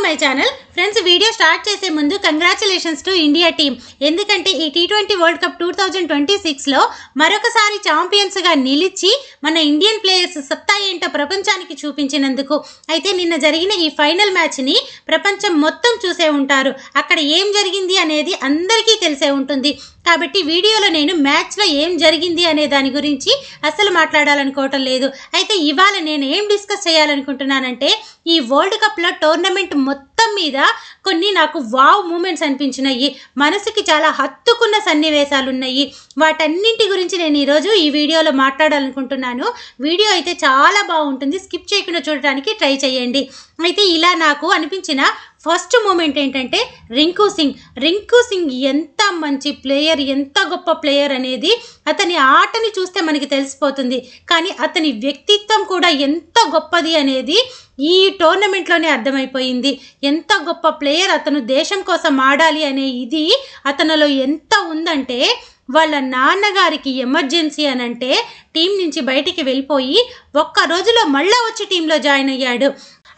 My channel friends. Video start చేసే ముందు congratulations to India team. ఎందుకంటే ఈ T20 వరల్డ్ కప్ 2026లో మరొకసారి ఛాంపియన్స్గా నిలిచి మన ఇండియన్ ప్లేయర్స్ సత్తా ఏంటో ప్రపంచానికి చూపించినందుకు. అయితే నిన్న జరిగిన ఈ ఫైనల్ మ్యాచ్ని ప్రపంచం మొత్తం చూసే ఉంటారు. అక్కడ ఏం జరిగింది అనేది అందరికీ తెలిసే ఉంటుంది. కాబట్టి వీడియోలో నేను మ్యాచ్లో ఏం జరిగింది అనే దాని గురించి అసలు మాట్లాడాలనుకోవటం లేదు. అయితే ఇవాళ నేను ఏం డిస్కస్ చేయాలనుకుంటున్నానంటే ఈ వరల్డ్ కప్లో టోర్నమెంట్ మొత్తం మీద కొన్ని నాకు వావ్ మూమెంట్స్ అనిపించినాయి. మనసుకి చాలా హత్తుకున్న సన్నివేశాలు ఉన్నాయి. వాటన్నింటి గురించి నేను ఈరోజు ఈ వీడియోలో మాట్లాడాలనుకుంటున్నాను. వీడియో అయితే చాలా బాగుంటుంది, స్కిప్ చేయకుండా చూడటానికి ట్రై చేయండి. అయితే ఇలా నాకు అనిపించిన ఫస్ట్ మూమెంట్ ఏంటంటే రింకు సింగ్ ఎంత మంచి ప్లేయర్, ఎంత గొప్ప ప్లేయర్ అనేది అతని ఆటని చూస్తే మనకి తెలిసిపోతుంది. కానీ అతని వ్యక్తిత్వం కూడా ఎంత గొప్పది అనేది ఈ టోర్నమెంట్లోనే అర్థమైపోయింది. ఎంత గొప్ప ప్లేయర్, అతను దేశం కోసం ఆడాలి అనే ఇది అతనిలో ఎంత ఉందంటే వాళ్ళ నాన్నగారికి ఎమర్జెన్సీ అని అంటే టీం నుంచి బయటికి వెళ్ళిపోయి ఒక్క రోజులో మళ్ళీ వచ్చి టీంలో జాయిన్ అయ్యాడు.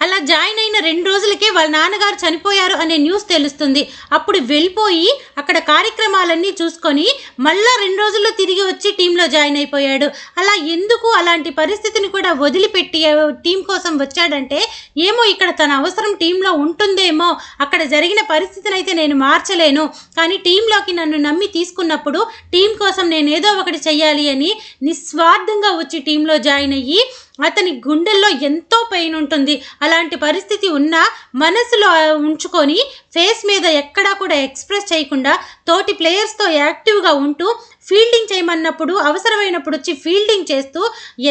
అలా జాయిన్ అయిన 2 రోజులకే వాళ్ళ నాన్నగారు చనిపోయారు అనే న్యూస్ తెలుస్తుంది. అప్పుడు వెళ్ళిపోయి అక్కడ కార్యక్రమాలన్నీ చూసుకొని మళ్ళా 2 రోజుల్లో తిరిగి వచ్చి టీంలో జాయిన్ అయిపోయాడు. అలా ఎందుకు అలాంటి పరిస్థితిని కూడా వదిలిపెట్టి టీం కోసం వచ్చాడంటే ఏమో ఇక్కడ తన అవసరం టీంలో ఉంటుందేమో, అక్కడ జరిగిన పరిస్థితిని అయితే నేను మార్చలేను, కానీ టీంలోకి నన్ను నమ్మి తీసుకున్నప్పుడు టీం కోసం నేను ఏదో ఒకటి చెయ్యాలి అని నిస్వార్థంగా వచ్చి టీంలో జాయిన్ అయ్యి అతని గుండెల్లో ఎంతో పెయిన్ ఉంటుంది. అలాంటి పరిస్థితి ఉన్నా మనసులో ఉంచుకొని ఫేస్ మీద ఎక్కడా కూడా ఎక్స్ప్రెస్ చేయకుండా తోటి ప్లేయర్స్తో యాక్టివ్గా ఉంటూ ఫీల్డింగ్ చేయమన్నప్పుడు అవసరమైనప్పుడు వచ్చి ఫీల్డింగ్ చేస్తూ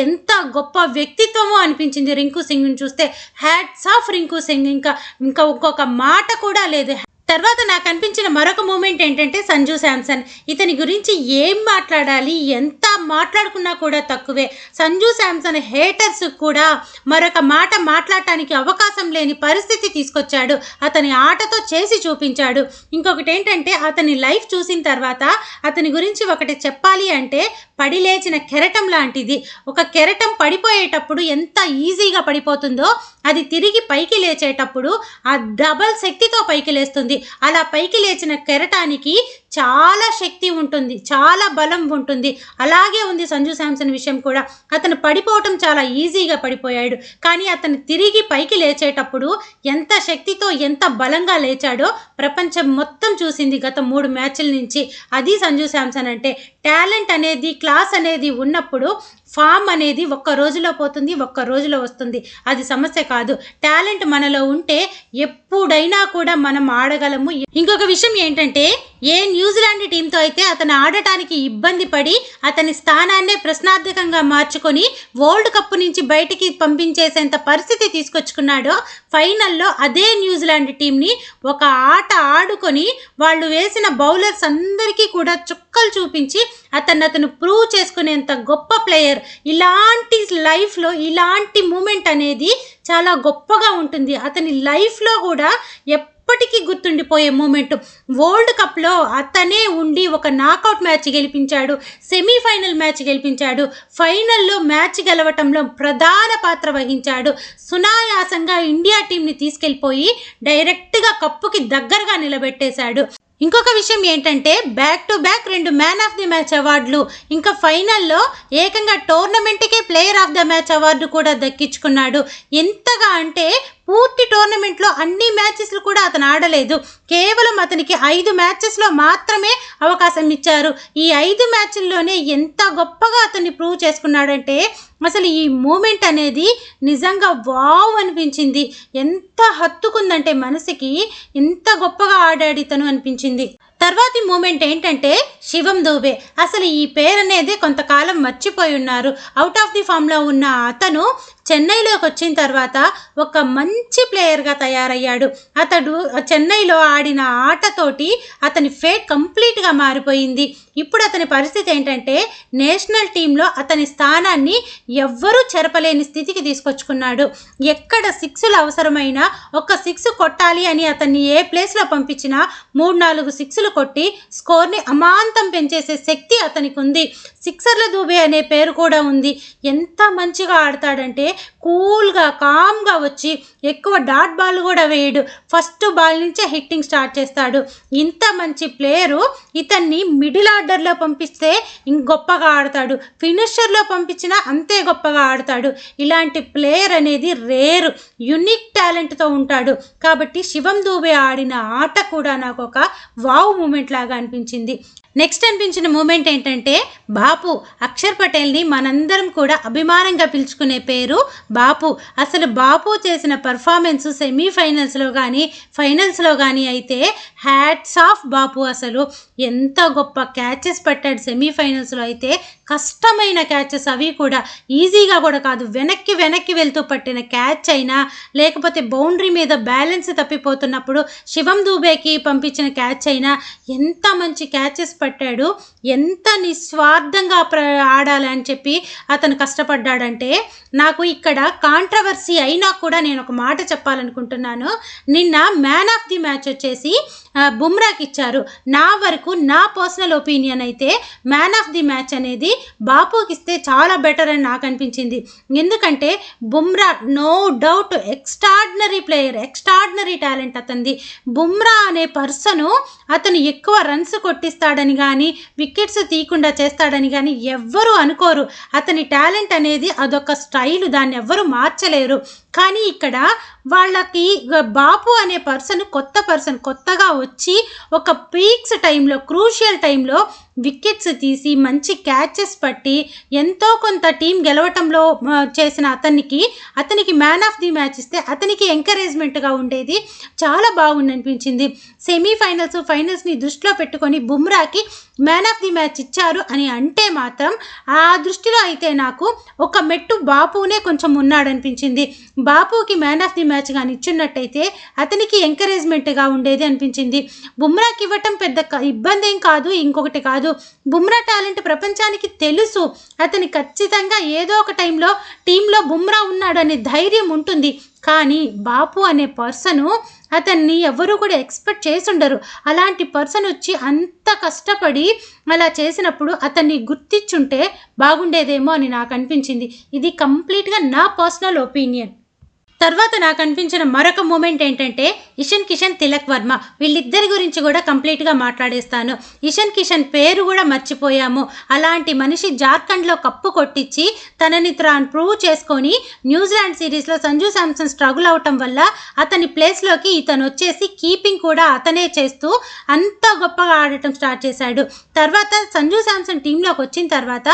ఎంత గొప్ప వ్యక్తిత్వమో అనిపించింది రింకు సింగ్ని చూస్తే. హ్యాట్స్ ఆఫ్ రింకు సింగ్, ఇంకా ఇంకొక మాట కూడా లేదు. తర్వాత నాకు అనిపించిన మరొక మూమెంట్ ఏంటంటే సంజు శాంసన్. ఇతని గురించి ఏం మాట్లాడాలి, ఎంత మాట్లాడుకున్నా కూడా తక్కువే. సంజు శాంసన్ హేటర్స్ కూడా మరొక మాట మాట్లాడటానికి అవకాశం లేని పరిస్థితి తీసుకొచ్చాడు. అతని ఆటతో చేసి చూపించాడు. ఇంకొకటి ఏంటంటే అతని లైఫ్ చూసిన తర్వాత అతని గురించి ఒకటి చెప్పాలి అంటే పడి లేచిన కెరటం లాంటిది. ఒక కెరటం పడిపోయేటప్పుడు ఎంత ఈజీగా పడిపోతుందో అది తిరిగి పైకి లేచేటప్పుడు ఆ డబల్ శక్తితో పైకి లేస్తుంది. అలా పైకి లేచిన కెరటానికి చాలా శక్తి ఉంటుంది, చాలా బలం ఉంటుంది. అలాగే ఉంది సంజు శాంసన్ విషయం కూడా. అతను పడిపోవటం చాలా ఈజీగా పడిపోయాడు, కానీ అతను తిరిగి పైకి లేచేటప్పుడు ఎంత శక్తితో ఎంత బలంగా లేచాడో ప్రపంచం మొత్తం చూసింది గత 3 మ్యాచ్ల నుంచి. అది సంజు శాంసన్ అంటే. టాలెంట్ అనేది, క్లాస్ అనేది ఉన్నప్పుడు ఫామ్ అనేది ఒక్క రోజులో పోతుంది, ఒక్క రోజులో వస్తుంది. అది సమస్య కాదు. టాలెంట్ మనలో ఉంటే ఎప్పుడైనా కూడా మనం ఆడగలము. ఇంకొక విషయం ఏంటంటే ఏ న్యూజిలాండ్ టీంతో అయితే అతను ఆడటానికి ఇబ్బంది పడి అతని స్థానాన్నే ప్రశ్నార్థకంగా మార్చుకొని వరల్డ్ కప్ నుంచి బయటికి పంపించేసేంత పరిస్థితి తీసుకొచ్చుకున్నాడో ఫైనల్లో అదే న్యూజిలాండ్ టీంని ఒక ఆట ఆడుకొని వాళ్ళు వేసిన బౌలర్స్ అందరికీ కూడా చుక్కలు చూపించి అతను ప్రూవ్ చేసుకునేంత గొప్ప ప్లేయర్. ఇలాంటి లైఫ్లో ఇలాంటి మూమెంట్ అనేది చాలా గొప్పగా ఉంటుంది. అతని లైఫ్లో కూడా ఎప్పటికీ గుర్తుండిపోయే మూమెంట్. వరల్డ్ కప్లో అతనే ఉండి ఒక నాకౌట్ మ్యాచ్ గెలిపించాడు, సెమీఫైనల్ మ్యాచ్ గెలిపించాడు, ఫైనల్లో మ్యాచ్ గెలవటంలో ప్రధాన పాత్ర వహించాడు. సునాయాసంగా ఇండియా టీంని తీసుకెళ్ళిపోయి డైరెక్ట్గా కప్పుకి దగ్గరగా నిలబెట్టేశాడు. ఇంకొక విషయం ఏంటంటే back to back 2 man of the match అవార్డులు, ఇంకా ఫైనల్లో ఏకంగా టోర్నమెంట్కే player of the match award కూడా దక్కించుకున్నాడు. ఎంతగా అంటే పూర్తి టోర్నమెంట్లో అన్ని మ్యాచెస్లు కూడా అతను ఆడలేదు. కేవలం అతనికి 5 మ్యాచెస్లో మాత్రమే అవకాశం ఇచ్చారు. ఈ 5 మ్యాచ్ల్లోనే ఎంత గొప్పగా అతన్ని ప్రూవ్ చేసుకున్నాడంటే అసలు ఈ మూమెంట్ అనేది నిజంగా వావ్ అనిపించింది. ఎంత హత్తుకుందంటే మనసుకి, ఎంత గొప్పగా ఆడాడు ఇతను అనిపించింది. తర్వాతి మూమెంట్ ఏంటంటే శివం దూబే. అసలు ఈ పేరు అనేది కొంతకాలం మర్చిపోయి ఉన్నారు. అవుట్ ఆఫ్ ది ఫామ్లో ఉన్న అతను చెన్నైలోకి వచ్చిన తర్వాత ఒక మంచి ప్లేయర్గా తయారయ్యాడు. అతడు చెన్నైలో ఆడిన ఆటతోటి అతని ఫేట్ కంప్లీట్గా మారిపోయింది. ఇప్పుడు అతని పరిస్థితి ఏంటంటే నేషనల్ టీంలో అతని స్థానాన్ని ఎవ్వరూ చెరపలేని స్థితికి తీసుకొచ్చుకున్నాడు. ఎక్కడ 6లు అవసరమైనా ఒక 6 కొట్టాలి అని అతన్ని ఏ ప్లేస్లో పంపించినా 3-4 6లు కొట్టి స్కోర్ని అమాంతం పెంచేసే శక్తి అతనికి ఉంది. సిక్సర్ల దూబే అనే పేరు కూడా ఉంది. ఎంత మంచిగా ఆడతాడంటే కూల్గా కామ్గా వచ్చి ఎక్కువ డాట్ బాల్ కూడా వేయడు, ఫస్ట్ బాల్ నుంచే హిట్టింగ్ స్టార్ట్ చేస్తాడు. ఇంత మంచి ప్లేయరు ఇతన్ని మిడిల్ ఆర్డర్లో పంపిస్తే గొప్పగా ఆడతాడు, ఫినిషర్లో పంపించినా అంతే గొప్పగా ఆడతాడు. ఇలాంటి ప్లేయర్ అనేది రేరు, యునిక్ టాలెంట్తో ఉంటాడు. కాబట్టి శివం దూబే ఆడిన ఆట కూడా నాకు ఒక వావ్ మూమెంట్ లాగా అనిపించింది. నెక్స్ట్ అనిపించిన మూమెంట్ ఏంటంటే బాపు. అక్షర్ పటేల్ని మనందరం కూడా అభిమానంగా పిలుచుకునే పేరు బాపు. అసలు బాపు చేసిన పర్ఫార్మెన్స్ సెమీఫైనల్స్లో కానీ ఫైనల్స్లో కానీ అయితే హ్యాట్స్ ఆఫ్ బాపు. అసలు ఎంత గొప్ప క్యాచెస్ పట్టాడు సెమీఫైనల్స్లో అయితే, కష్టమైన క్యాచెస్, అవి కూడా ఈజీగా కూడా కాదు, వెనక్కి వెనక్కి వెళ్తూ పట్టిన క్యాచ్ అయినా లేకపోతే బౌండరీ మీద బ్యాలెన్స్ తప్పిపోతున్నప్పుడు శివం దూబేకి పంపించిన క్యాచ్ అయినా ఎంత మంచి క్యాచెస్ పట్టాడు. ఎంత నిస్వార్థంగా ఆడాలని చెప్పి అతను కష్టపడ్డాడంటే, నాకు ఇక్కడ కాంట్రవర్సీ అయినా కూడా నేను ఒక మాట చెప్పాలనుకుంటున్నాను. నిన్న మ్యాన్ ఆఫ్ ది మ్యాచ్ వచ్చేసి బుమ్రాకి ఇచ్చారు. నా వరకు నా పర్సనల్ ఒపీనియన్ అయితే మ్యాన్ ఆఫ్ ది మ్యాచ్ అనేది బాపుకి ఇస్తే చాలా బెటర్ అని నాకు అనిపించింది. ఎందుకంటే Bumrah no doubt extraordinary player, extraordinary talent అతనిది. బుమ్రా అనే పర్సను అతను ఎక్కువ రన్స్ కొట్టిస్తాడని కానీ వికెట్స్ తీయకుండా చేస్తాడని కానీ ఎవ్వరూ అనుకోరు. అతని టాలెంట్ అనేది అదొక స్టైలు, దాన్ని ఎవ్వరూ మార్చలేరు. కానీ ఇక్కడ వాళ్ళకి బాపు అనే పర్సన్ కొత్తగా వచ్చి ఒక పీక్స్ టైంలో, క్రూషియల్ టైంలో వికెట్స్ తీసి మంచి క్యాచెస్ పట్టి ఎంతో కొంత టీం గెలవటంలో చేసిన అతనికి మ్యాన్ ఆఫ్ ది మ్యాచ్ ఇస్తే అతనికి ఎంకరేజ్మెంట్గా ఉండేది. చాలా బాగుంది అనిపించింది. సెమీఫైనల్స్ ఫైనల్స్ని దృష్టిలో పెట్టుకొని బుమ్రాకి మ్యాన్ ఆఫ్ ది మ్యాచ్ ఇచ్చారు అని అంటే మాత్రం ఆ దృష్టిలో అయితే నాకు ఒక మెట్టు బాపునే కొంచెం ఉన్నాడనిపించింది. బాపుకి మ్యాన్ ఆఫ్ ది మ్యాచ్ కానీ ఇచ్చినట్టయితే అతనికి ఎంకరేజ్మెంట్గా ఉండేది అనిపించింది. బుమ్రాకి ఇవ్వటం పెద్ద ఇబ్బంది ఏం కాదు, ఇంకొకటి కాదు, బుమ్రా టాలెంట్ ప్రపంచానికి తెలుసు. అతని ఖచ్చితంగా ఏదో ఒక టైంలో టీంలో బుమ్రా ఉన్నాడు అనే ధైర్యం ఉంటుంది. కానీ బాపు అనే పర్సను అతన్ని ఎవరు కూడా ఎక్స్పెక్ట్ చేసుండరు. అలాంటి పర్సన్ వచ్చి అంత కష్టపడి అలా చేసినప్పుడు అతన్ని గుర్తించుంటే బాగుండేదేమో అని నాకు అనిపించింది. ఇది కంప్లీట్గా నా పర్సనల్ ఒపీనియన్. తర్వాత నాకు అనిపించిన మరొక మూమెంట్ ఏంటంటే ఇషాన్ కిషన్, తిలక్ వర్మ, వీళ్ళిద్దరి గురించి కూడా కంప్లీట్గా మాట్లాడేస్తాను. ఇషాన్ కిషన్ పేరు కూడా మర్చిపోయాము. అలాంటి మనిషి జార్ఖండ్లో కప్పు కొట్టించి తనని తాను ప్రూవ్ చేసుకొని న్యూజిలాండ్ సిరీస్లో సంజు శాంసన్ స్ట్రగుల్ అవటం వల్ల అతని ప్లేస్లోకి ఇతను వచ్చేసి కీపింగ్ కూడా అతనే చేస్తూ అంత గొప్పగా ఆడటం స్టార్ట్ చేశాడు. తర్వాత సంజు శాంసన్ టీంలోకి వచ్చిన తర్వాత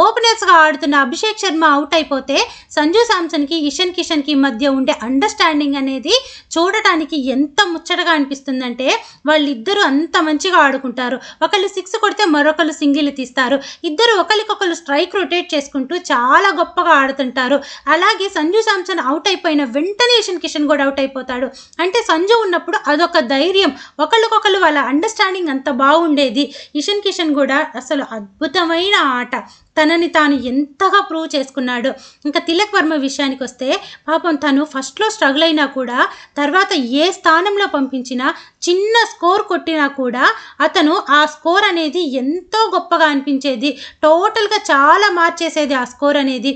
ఓపెనర్స్గా ఆడుతున్న అభిషేక్ శర్మ అవుట్ అయిపోతే సంజు శాంసన్కి ఇషాన్ కిషన్కి మధ్య ఉండే అండర్స్టాండింగ్ అనేది చూడటానికి ఎంత ముచ్చటగా అనిపిస్తుందంటే వాళ్ళిద్దరూ అంత మంచిగా ఆడుకుంటారు. ఒకళ్ళు 6 కొడితే మరొకళ్ళు సింగిల్ తీస్తారు. ఇద్దరు ఒకరికొకరు స్ట్రైక్ రొటేట్ చేసుకుంటూ చాలా గొప్పగా ఆడుతుంటారు. అలాగే సంజు శాంసన్ అవుట్ అయిపోయిన వెంటనే ఇషాన్ కిషన్ కూడా అవుట్ అయిపోతాడు. అంటే సంజు ఉన్నప్పుడు అదొక ధైర్యం, ఒకళ్ళకొకళ్ళు వాళ్ళ అండర్స్టాండింగ్ అంత బాగుండేది. ఇషాన్ కిషన్ కూడా అసలు అద్భుతమైన ఆట, తనని తాను ఎంతగా ప్రూవ్ చేసుకున్నాడు. ఇంకా తిలక్ వర్మ విషయానికి వస్తే పాపం తను ఫస్ట్లో స్ట్రగుల్ అయినా కూడా తర్వాత ఏ స్థానంలో పంపించినా చిన్న స్కోర్ కొట్టినా కూడా అతను ఆ స్కోర్ అనేది ఎంతో గొప్పగా అనిపించేది. టోటల్గా చాలా మార్చేసేది ఆ స్కోర్ అనేది.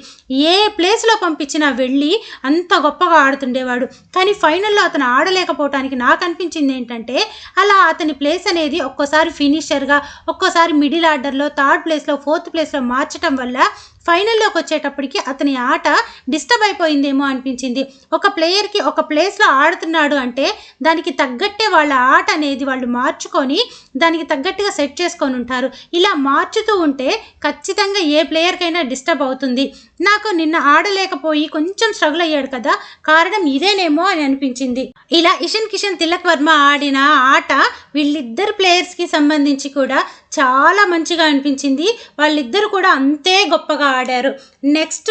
ఏ ప్లేస్లో పంపించినా వెళ్ళి అంత గొప్పగా ఆడుతుండేవాడు. కానీ ఫైనల్లో అతను ఆడలేకపోవటానికి నాకు అనిపించింది ఏంటంటే అలా అతని ప్లేస్ అనేది ఒక్కోసారి ఫినిషర్గా, ఒక్కోసారి మిడిల్ ఆర్డర్లో, థర్డ్ ప్లేస్లో, ఫోర్త్ ప్లేస్లో మార్చడం వల్ల ఫైనల్లోకి వచ్చేటప్పటికి అతని ఆట డిస్టర్బ్ అయిపోయిందేమో అనిపించింది. ఒక ప్లేయర్కి ఒక ప్లేస్లో ఆడుతున్నాడు అంటే దానికి తగ్గట్టే వాళ్ళ ఆట అనేది వాళ్ళు మార్చుకొని దానికి తగ్గట్టుగా సెట్ చేసుకొని ఉంటారు. ఇలా మార్చుతూ ఉంటే ఖచ్చితంగా ఏ ప్లేయర్కైనా డిస్టర్బ్ అవుతుంది. నాకు నిన్న ఆడలేకపోయి కొంచెం స్ట్రగుల్ అయ్యాడు కదా, కారణం ఇదేనేమో అని అనిపించింది. ఇలా ఇషాన్ కిషన్, తిలక్ వర్మ ఆడిన ఆట వీళ్ళిద్దరు ప్లేయర్స్కి సంబంధించి కూడా చాలా మంచిగా అనిపించింది. వాళ్ళిద్దరు కూడా అంతే గొప్పగా ఆడారు. నెక్స్ట్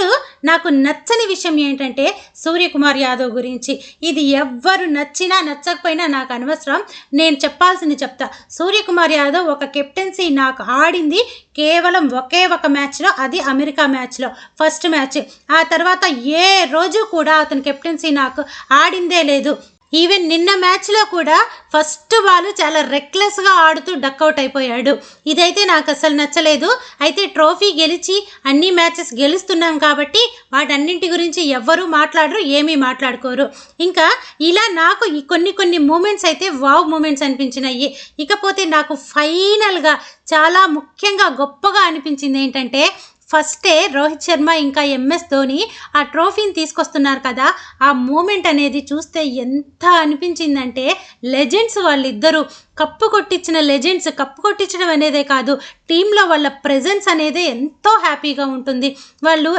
నాకు నచ్చని విషయం ఏంటంటే సూర్యకుమార్ యాదవ్ గురించి. ఇది ఎవ్వరు నచ్చినా నచ్చకపోయినా నాకు అనవసరం, నేను చెప్పాల్సింది చెప్తా. సూర్యకుమార్ యాదవ్ ఒక కెప్టెన్సీ నాకు ఆడింది కేవలం ఒకే ఒక మ్యాచ్లో, అది అమెరికా మ్యాచ్లో, ఫస్ట్ మ్యాచ్. ఆ తర్వాత ఏ రోజు కూడా అతని కెప్టెన్సీ నాకు ఆడిందే లేదు. ఈవెన్ నిన్న మ్యాచ్లో కూడా ఫస్ట్ బాల్ చాలా రెక్లెస్గా ఆడుతూ డక్అవుట్ అయిపోయాడు. ఇదైతే నాకు అసలు నచ్చలేదు. అయితే ట్రోఫీ గెలిచి అన్ని మ్యాచెస్ గెలుస్తున్నాం కాబట్టి వాటన్నింటి గురించి ఎవ్వరూ మాట్లాడరు, ఏమీ మాట్లాడుకోరు. ఇంకా ఇలా నాకు ఈ కొన్ని మూమెంట్స్ అయితే వావ్ మూమెంట్స్ అనిపించినాయి. ఇకపోతే నాకు ఫైనల్గా చాలా ముఖ్యంగా గొప్పగా అనిపించింది ఏంటంటే, ఫస్టే రోహిత్ శర్మ ఇంకా ఎంఎస్ ధోని ఆ ట్రోఫీని తీసుకొస్తున్నారు కదా, ఆ మూమెంట్ అనేది చూస్తే ఎంత అనిపించిందంటే, లెజెండ్స్ వాళ్ళిద్దరూ కప్పు కొట్టించిన లెజెండ్స్, కప్పు కొట్టించడం అనేదే కాదు, టీంలో వాళ్ళ ప్రెజెన్స్ అనేది ఎంతో హ్యాపీగా ఉంటుంది. వాళ్ళు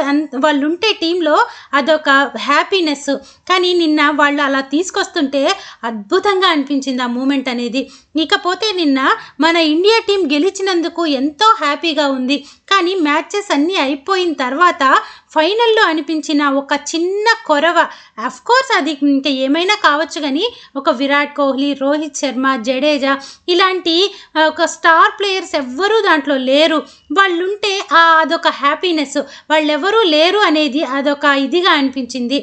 ఉంటే టీంలో అదొక హ్యాపీనెస్. కానీ నిన్న వాళ్ళు అలా తీసుకొస్తుంటే అద్భుతంగా అనిపించింది ఆ మూమెంట్ అనేది. ఇకపోతే నిన్న మన ఇండియా టీం గెలిచినందుకు ఎంతో హ్యాపీగా ఉంది. కానీ మ్యాచెస్ అన్నీ అయిపోయిన తర్వాత ఫైనల్లో అనిపించిన ఒక చిన్న కొరవ, అఫ్కోర్స్ అది ఇంకా ఏమైనా కావచ్చు, కానీ ఒక విరాట్ కోహ్లీ, రోహిత్ శర్మ, జడేజా ఇలాంటి ఒక స్టార్ ప్లేయర్స్ ఎవ్వరూ దాంట్లో లేరు. వాళ్ళుంటే అదొక హ్యాపీనెస్. వాళ్ళెవరూ లేరు అనేది అదొక ఇదిగా అనిపించింది.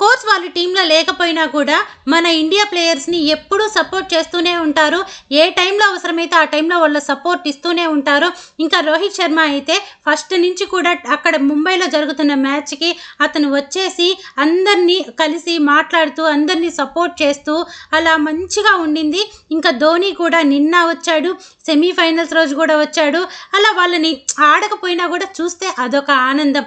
కోర్స్ వాళ్ళు టీంలో లేకపోయినా కూడా మన ఇండియా ప్లేయర్స్ని ఎప్పుడూ సపోర్ట్ చేస్తూనే ఉంటారు. ఏ టైంలో అవసరమైతే ఆ టైంలో వాళ్ళ సపోర్ట్ ఇస్తూనే ఉంటారు. ఇంకా రోహిత్ శర్మ అయితే ఫస్ట్ నుంచి కూడా అక్కడ ముంబైలో జరుగుతున్న మ్యాచ్కి అతను వచ్చేసి అందరినీ కలిసి మాట్లాడుతూ అందరినీ సపోర్ట్ చేస్తూ అలా మంచిగా ఉండింది. ఇంకా ధోని కూడా నిన్న వచ్చాడు, సెమీఫైనల్స్ రోజు కూడా వచ్చాడు. అలా వాళ్ళని ఆడకపోయినా కూడా చూస్తే అదొక ఆనందం.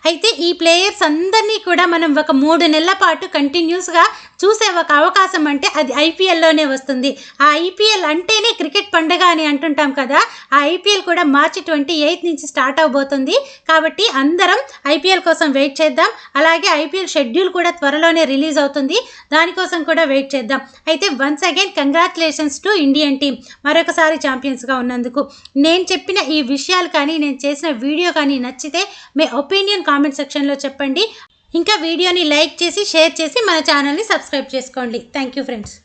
అయితే ఈ ప్లేయర్స్ అందరినీ కూడా మనం ఒక 3 నెలల పాటు కంటిన్యూస్గా చూసే ఒక అవకాశం అంటే అది ఐపీఎల్లోనే వస్తుంది. ఆ ఐపీఎల్ అంటేనే క్రికెట్ పండుగ అని అంటుంటాం కదా, ఆ ఐపీఎల్ కూడా మార్చి 28 నుంచి స్టార్ట్ అవబోతుంది. కాబట్టి అందరం ఐపీఎల్ కోసం వెయిట్ చేద్దాం. అలాగే ఐపీఎల్ షెడ్యూల్ కూడా త్వరలోనే రిలీజ్ అవుతుంది, దానికోసం కూడా వెయిట్ చేద్దాం. అయితే once again congratulations to Indian team, మరొకసారి ఛాంపియన్స్గా ఉన్నందుకు. నేను చెప్పిన ఈ విషయాలు కానీ నేను చేసిన వీడియో కానీ నచ్చితే మీ ఒపీనియన్ కామెంట్ సెక్షన్లో చెప్పండి. ఇంకా వీడియోని లైక్ చేసి షేర్ చేసి మన ఛానల్ని సబ్స్క్రైబ్ చేసుకోండి. Thank you friends.